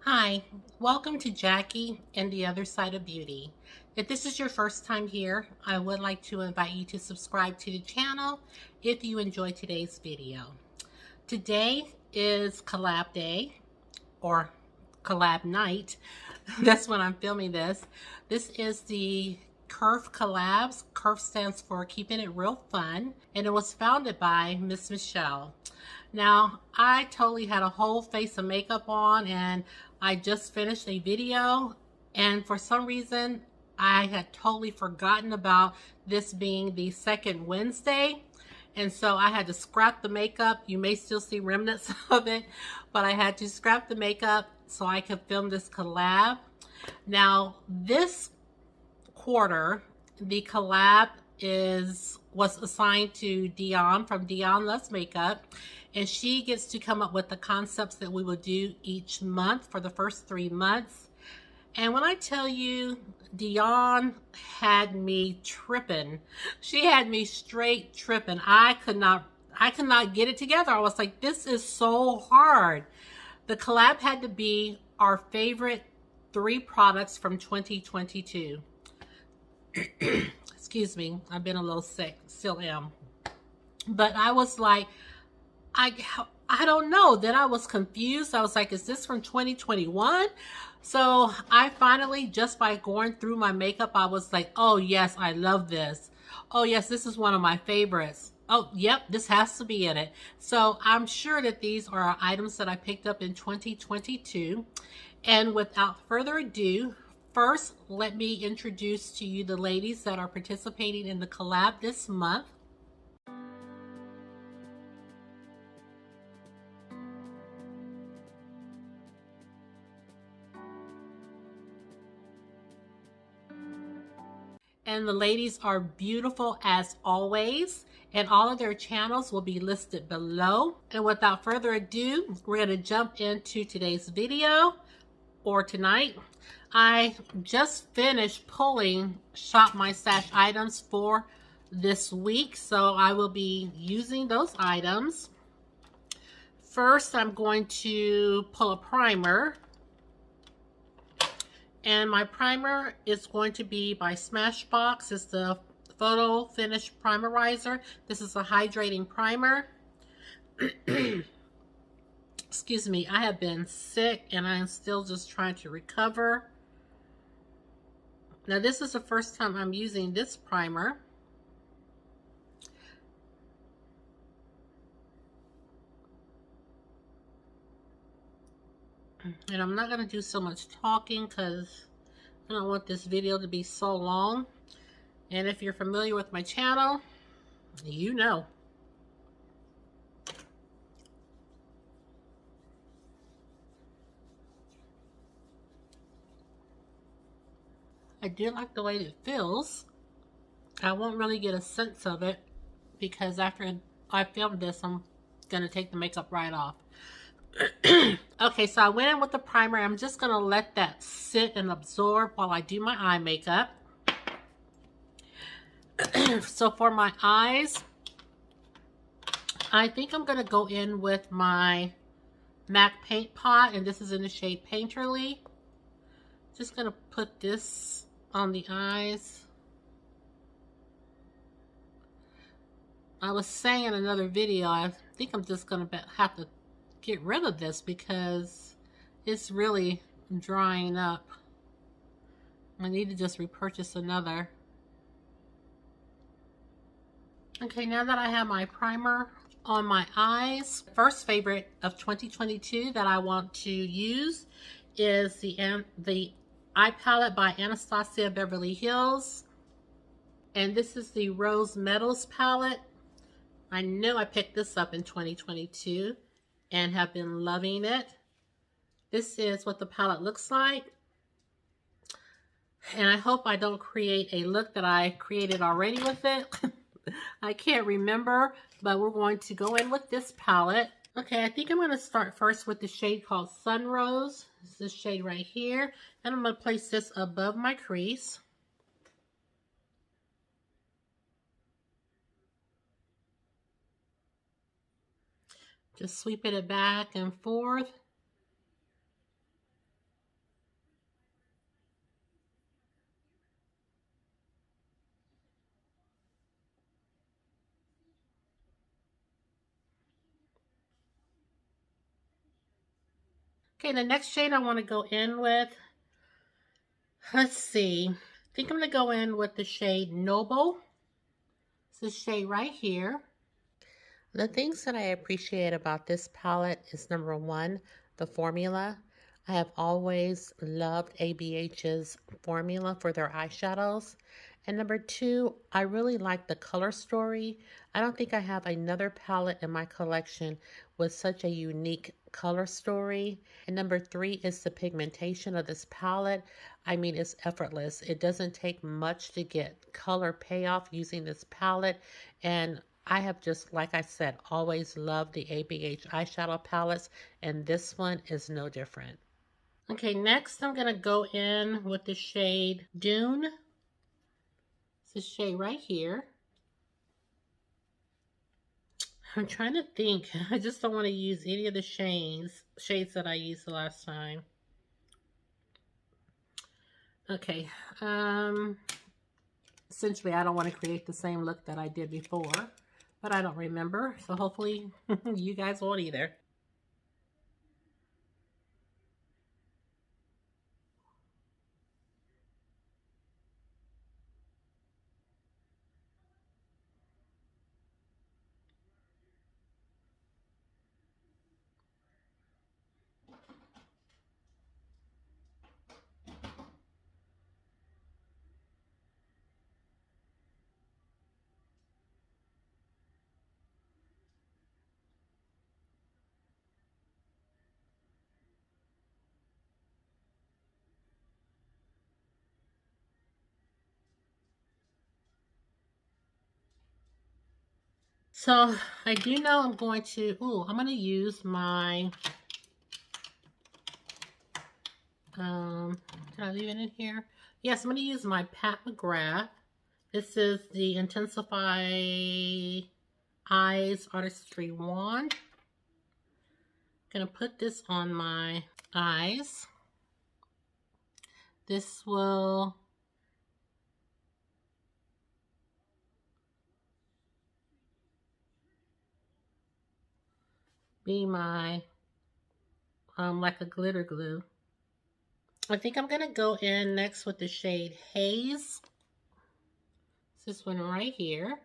Hi, welcome to Jackie and the Other Side of Beauty. If this is your first time here, I would like to invite you to subscribe to the channel if you enjoy today's video. Today is Collab Day, or Collab Night. That's when I'm filming this. This is the Curve Collabs. Curve stands for Keeping It Real Fun, and it was founded by Miss Michelle. Now, I totally had a whole face of makeup on, and I just finished a video, and for some reason, I had totally forgotten about this being the second Wednesday, and so I had to scrap the makeup. You may still see remnants of it, but I had to scrap the makeup so I could film this collab. Now, this quarter, the collab was assigned to Dion from Dion Loves Makeup, and she gets to come up with the concepts that we will do each month for the first 3 months. And when I tell you, Dion had me tripping. She had me straight tripping. I could not get it together. I was like, this is so hard. The collab had to be our favorite 3 products from 2022. Excuse me, I've been a little sick, still am. But I was like, I don't know. Then I was confused. I was like, is this from 2021? So I finally, just by going through my makeup, I was like, oh yes, I love this. Oh yes, this is one of my favorites. Oh, yep, this has to be in it. So I'm sure that these are items that I picked up in 2022. And without further ado, first, let me introduce to you the ladies that are participating in the collab this month. And the ladies are beautiful as always, and all of their channels will be listed below. And without further ado, we're going to jump into today's video, or tonight. I just finished pulling Shop My Stash items for this week, so I will be using those items. First, I'm going to pull a primer. And my primer is going to be by Smashbox. It's the Photo Finish Primerizer. This is a hydrating primer. Excuse me, I have been sick and I am still just trying to recover. Now, this is the first time I'm using this primer. And I'm not going to do so much talking because I don't want this video to be so long. And if you're familiar with my channel, you know. I do like the way it feels. I won't really get a sense of it because after I film this, I'm going to take the makeup right off. Okay, so I went in with the primer. I'm just going to let that sit and absorb while I do my eye makeup. So for my eyes, I think I'm going to go in with my MAC paint pot, and this is in the shade Painterly. Just going to put this on the eyes. I was saying in another video, I think I'm just going to have to get rid of this because it's really drying up. I need to just repurchase another. Okay, now that I have my primer on my eyes, first favorite of 2022 that I want to use is the eye palette by Anastasia Beverly Hills. And this is the Rose Metals palette. I know I picked this up in 2022 and have been loving it. This is what the palette looks like. And I hope I don't create a look that I created already with it. I can't remember, but we're going to go in with this palette. Okay, I think I'm going to start first with the shade called Sunrose. This is this shade right here. And I'm going to place this above my crease. Just sweeping it back and forth. Okay, the next shade I want to go in with, let's see. I think I'm going to go in with the shade Noble. It's this shade right here. The things that I appreciate about this palette is number one, the formula. I have always loved ABH's formula for their eyeshadows. And number two, I really like the color story. I don't think I have another palette in my collection with such a unique color story. And number three is the pigmentation of this palette. I mean, it's effortless. It doesn't take much to get color payoff using this palette. And I have just, like I said, always loved the ABH eyeshadow palettes, and this one is no different. Okay, next I'm going to go in with the shade Dune. It's this shade right here. I'm trying to think. I just don't want to use any of the shades that I used the last time. Okay, essentially I don't want to create the same look that I did before, but I don't remember, so hopefully you guys won't either. So I do know I'm going to, I'm going to use my, did I leave it in here? Yes, I'm going to use my Pat McGrath. This is the Intensify Eyes Artistry Wand. I'm going to put this on my eyes. This will be my, like a glitter glue. I think I'm going to go in next with the shade Haze. It's this one right here.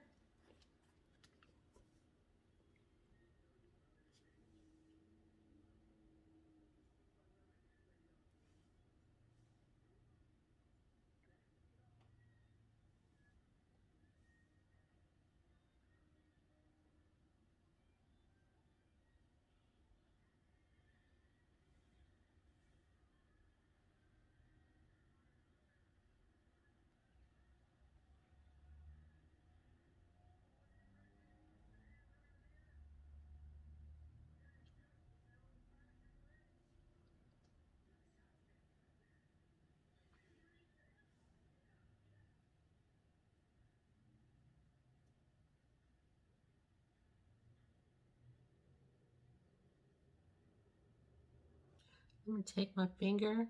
I'm going to take my finger.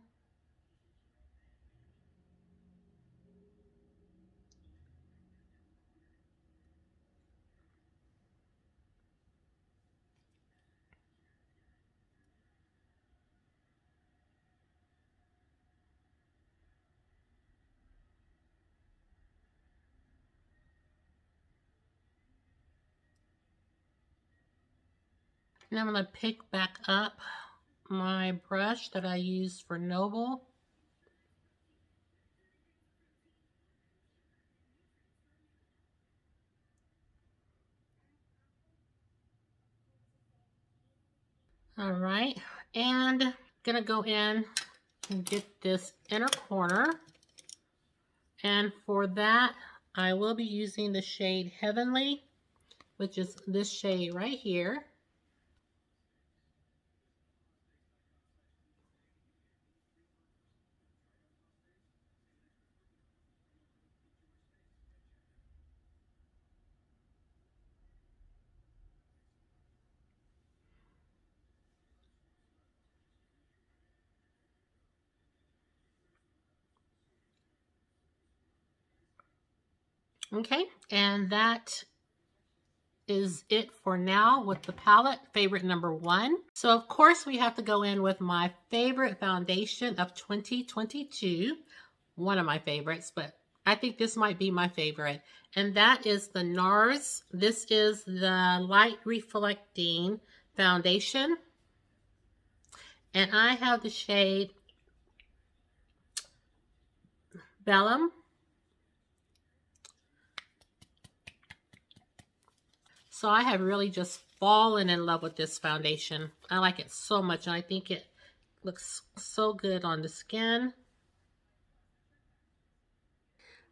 And I'm going to pick back up my brush that I used for Noble. All right, and gonna go in and get this inner corner. And for that, I will be using the shade Heavenly, which is this shade right here. Okay, and that is it for now with the palette, favorite number 1. So of course we have to go in with my favorite foundation of 2022. One of my favorites, but I think this might be my favorite. And that is the NARS. This is the Light Reflecting Foundation. And I have the shade Bellum. So I have really just fallen in love with this foundation. I like it so much, and I think it looks so good on the skin.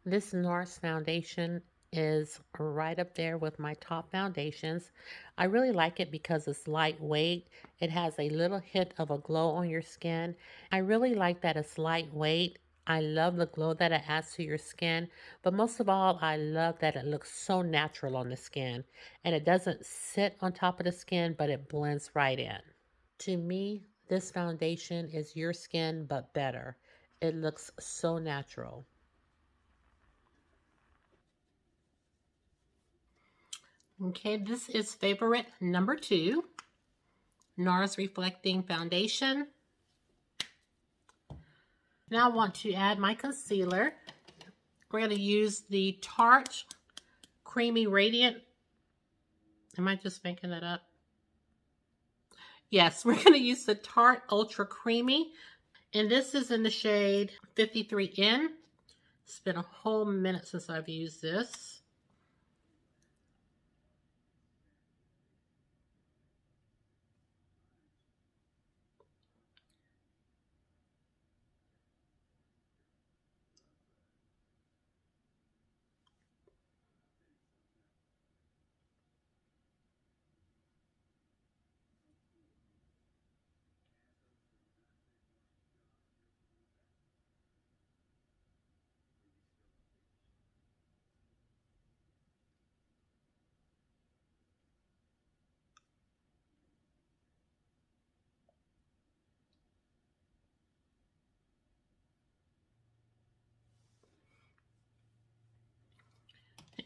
This NARS foundation is right up there with my top foundations. I really like it because it's lightweight. It has a little hint of a glow on your skin. I really like that it's lightweight. I love the glow that it adds to your skin, but most of all, I love that it looks so natural on the skin, and it doesn't sit on top of the skin, but it blends right in. To me, this foundation is your skin, but better. It looks so natural. Okay, this is favorite number 2, NARS Reflecting Foundation. Now I want to add my concealer. We're going to use the Tarte Creamy Radiant. Am I just making that up? Yes, we're going to use the Tarte Ultra Creamy. And this is in the shade 53N. It's been a whole minute since I've used this.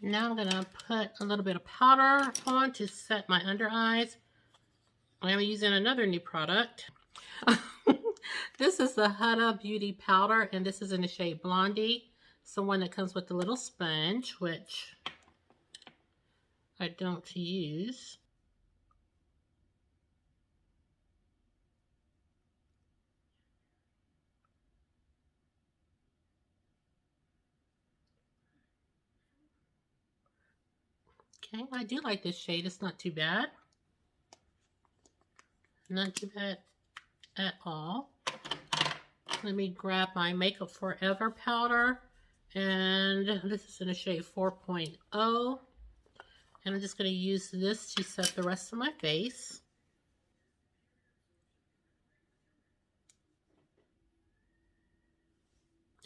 Now I'm going to put a little bit of powder on to set my under eyes. I'm using another new product. This is the Huda Beauty Powder, and this is in the shade Blondie. It's the one that comes with the little sponge, which I don't use. Okay, I do like this shade. It's not too bad. Not too bad at all. Let me grab my Makeup Forever powder. And this is in the shade 4.0. And I'm just going to use this to set the rest of my face.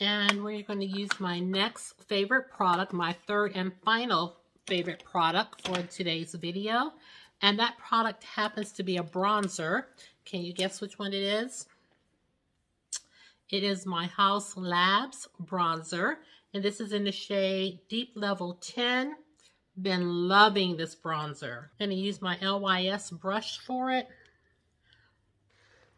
And we're going to use my next favorite product, my third and final favorite product for today's video. And that product happens to be a bronzer. Can you guess which one it is? It is my House Labs bronzer. And this is in the shade Deep Level 10. Been loving this bronzer. I'm going to use my LYS brush for it.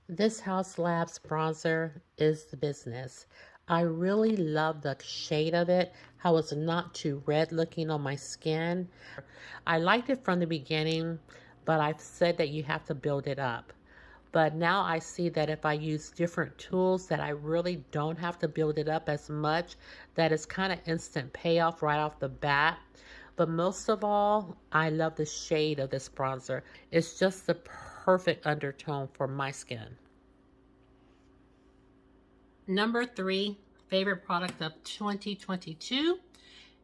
This House Labs bronzer is the business. I really love the shade of it, how it's not too red looking on my skin. I liked it from the beginning, but I've said that you have to build it up. But now I see that if I use different tools that I really don't have to build it up as much, that it's kind of instant payoff right off the bat. But most of all, I love the shade of this bronzer. It's just the perfect undertone for my skin. Number 3 favorite product of 2022.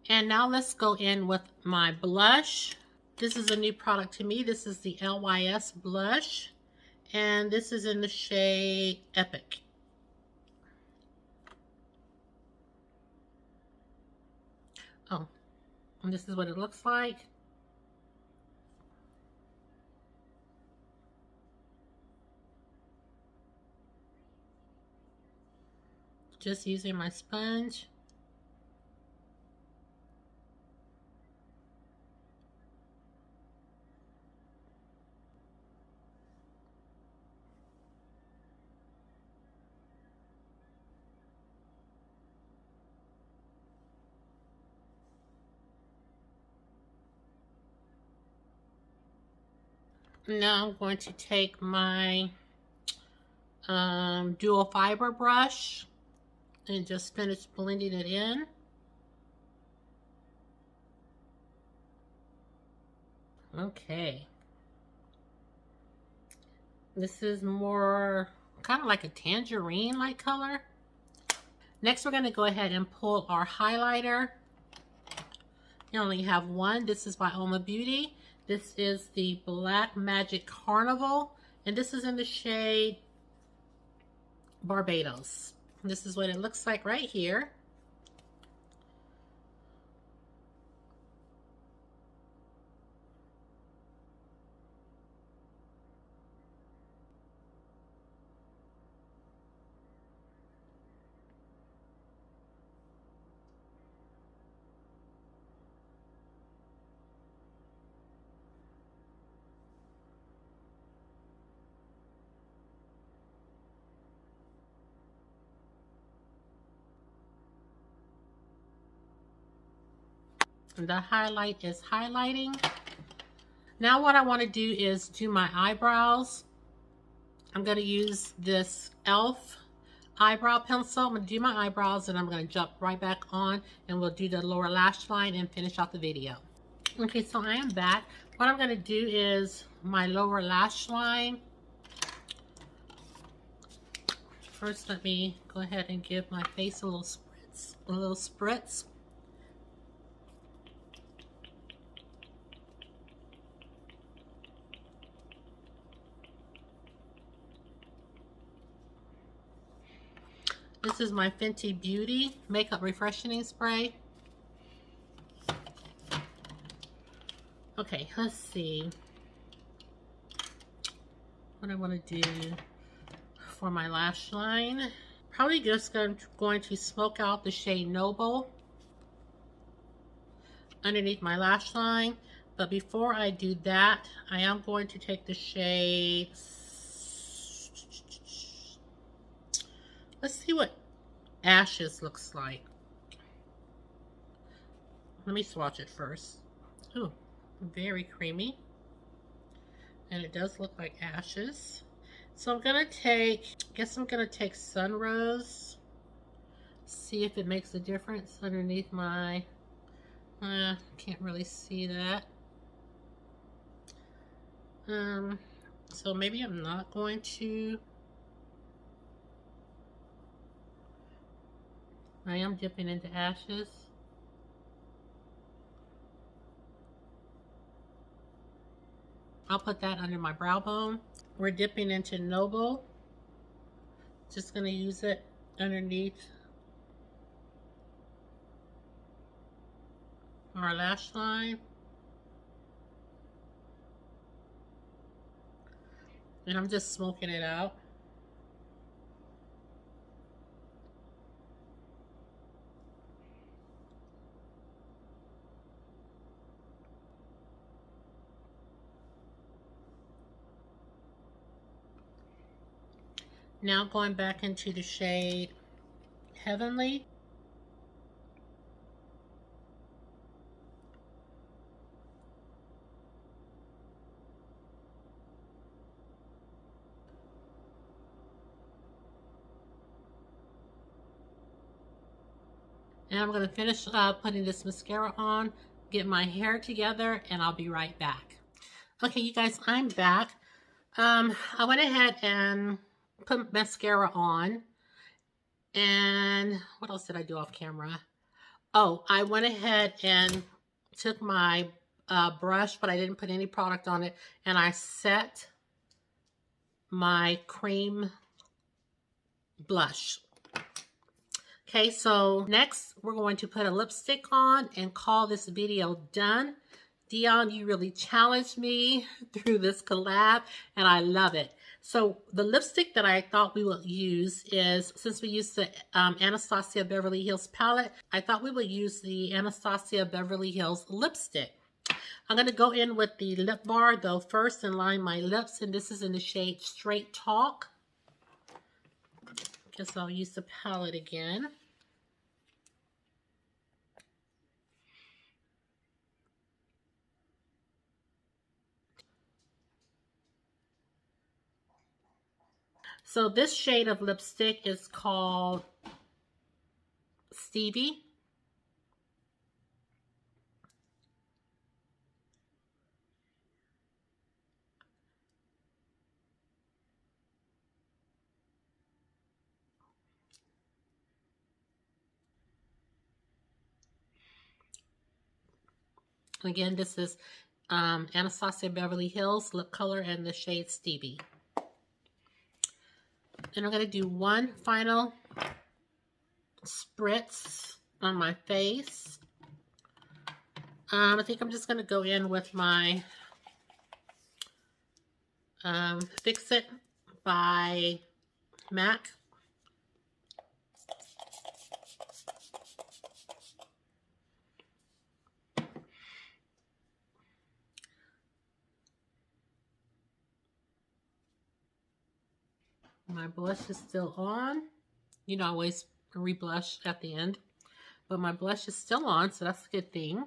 And now let's go in with my blush. This is a new product to me. This is the LYS blush. And this is in the shade Epic. Oh, and this is what it looks like. Just using my sponge. Now I'm going to take my dual fiber brush and just finish blending it in. Okay. This is more kind of like a tangerine-like color. Next, we're going to go ahead and pull our highlighter. You only have one. This is by Oma Beauty. This is the Black Magic Carnival, and this is in the shade Barbados. This is what it looks like right here. The highlight is highlighting. Now what I want to do is do my eyebrows. I'm going to use this e.l.f. eyebrow pencil. I'm going to do my eyebrows and I'm going to jump right back on and we'll do the lower lash line and finish out the video. Okay, so I am back. What I'm going to do is my lower lash line. First, let me go ahead and give my face a little spritz. A little spritz. This is my Fenty Beauty Makeup Refreshing Spray. Okay, let's see what I want to do for my lash line. Probably just going to smoke out the shade Noble underneath my lash line. But before I do that, I am going to take the shade. Let's see what Ashes looks like. Let me swatch it first. Ooh, very creamy. And it does look like Ashes. So I'm gonna take, I guess I'm gonna take Sunrose. See if it makes a difference underneath my, can't really see that. So maybe I'm not going to. I am dipping into Ashes. I'll put that under my brow bone. We're dipping into Noble. Just gonna use it underneath our lash line. And I'm just smoking it out. Now going back into the shade Heavenly. And I'm going to finish putting this mascara on, get my hair together, and I'll be right back. Okay, you guys, I'm back. I went ahead and put mascara on. And what else did I do off camera? Oh, I went ahead and took my brush, but I didn't put any product on it. And I set my cream blush. Okay, so next we're going to put a lipstick on and call this video done. Dion, you really challenged me through this collab and I love it. So the lipstick that I thought we would use is, since we used the Anastasia Beverly Hills palette, I thought we would use the Anastasia Beverly Hills lipstick. I'm going to go in with the lip bar though first and line my lips, and this is in the shade Straight Talk. Guess I'll use the palette again. So this shade of lipstick is called Stevie. Again, this is Anastasia Beverly Hills lip color and the shade Stevie. And I'm going to do one final spritz on my face. I think I'm just going to go in with my Fix It by MAC. My blush is still on. You know, I always reblush at the end. But my blush is still on, so that's a good thing.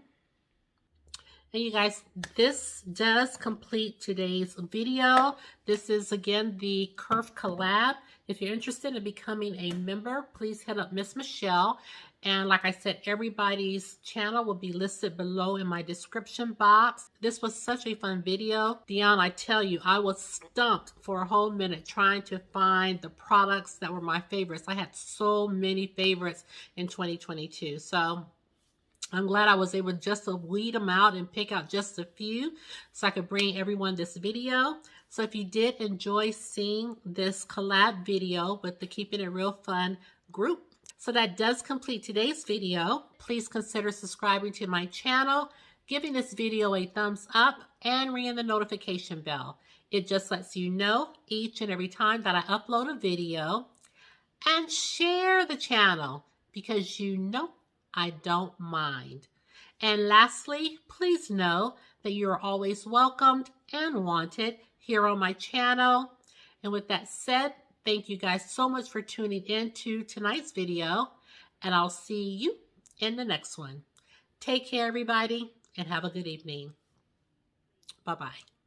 And you guys, this does complete today's video. This is, again, the Curve Collab. If you're interested in becoming a member, please hit up Miss Michelle. And like I said, everybody's channel will be listed below in my description box. This was such a fun video. Dion, I tell you, I was stumped for a whole minute trying to find the products that were my favorites. I had so many favorites in 2022. So I'm glad I was able just to weed them out and pick out just a few so I could bring everyone this video. So if you did enjoy seeing this collab video with the Keeping It Real Fun group, so that does complete today's video. Please consider subscribing to my channel, giving this video a thumbs up, and ringing the notification bell. It just lets you know each and every time that I upload a video. And share the channel because you know I don't mind. And lastly, please know that you are always welcomed and wanted here on my channel. And with that said, thank you guys so much for tuning in to tonight's video, and I'll see you in the next one. Take care, everybody, and have a good evening. Bye-bye.